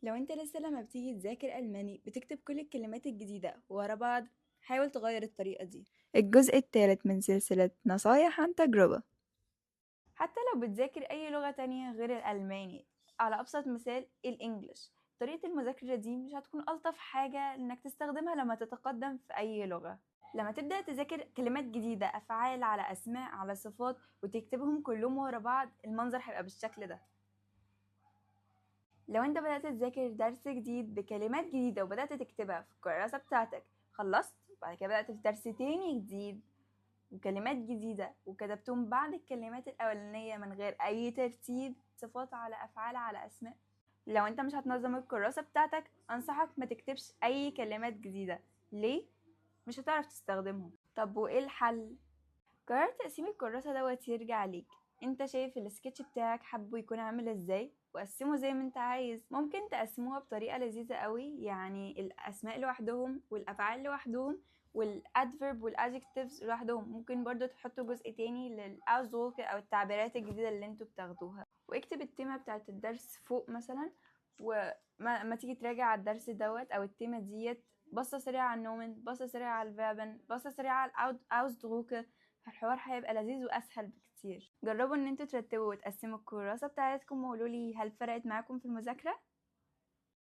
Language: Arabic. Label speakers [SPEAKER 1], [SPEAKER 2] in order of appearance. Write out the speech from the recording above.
[SPEAKER 1] لو انت لسه لما بتيجي تذاكر ألماني بتكتب كل الكلمات الجديدة ورا بعض، حاول تغير الطريقة دي. الجزء الثالث من سلسلة نصايح عن تجربة. حتى لو بتذاكر أي لغة تانية غير الألماني، على أبسط مثال الإنجليش، طريقة المذاكرة دي مش هتكون ألطف حاجة إنك تستخدمها لما تتقدم في أي لغة. لما تبدأ تذاكر كلمات جديدة، أفعال على أسماء على صفات، وتكتبهم كلهم ورا بعض، المنظر هيبقى بالشكل ده. لو انت بدأت تذاكر درس جديد بكلمات جديدة وبدأت تكتبها في الكراسة بتاعتك، خلصت وبعد كده بدأت في درس تاني جديد وكلمات جديدة وكتبتهم بعد الكلمات الأولانية من غير أي ترتيب، صفات على أفعال على أسماء. لو انت مش هتنظم الكراسة بتاعتك، أنصحك ما تكتبش أي كلمات جديدة. ليه؟ مش هتعرف تستخدمهم. طب وإيه الحل؟ قرار تقسيم الكراسة دوت يرجع ليك. انت شايف السكتش بتاعك حابه يكون عامل ازاي، وقسمه زي ما انت عايز. ممكن تقسموها بطريقة لذيذة قوي، يعني الاسماء لوحدهم والافعال لوحدهم والادفيرب والادجكتيفز لوحدهم. ممكن برضو تحطوا جزء تاني للاوزوك او التعبيرات الجديدة اللي انتوا بتاخدوها، واكتب التيمة بتاعت الدرس فوق مثلا. وما تيجي تراجع على الدرس دوت او التيمة ديت، بصة سريعة على النومن، بصة سريعة على الفيربن، بصة سريعة على الاوزدروكه. الحوار هيبقى لذيذ واسهل بكتير. جربوا ان انتوا ترتبوا وتقسموا الكراسة بتاعتكم وقولوا لي هل فرقت معاكم في المذاكرة.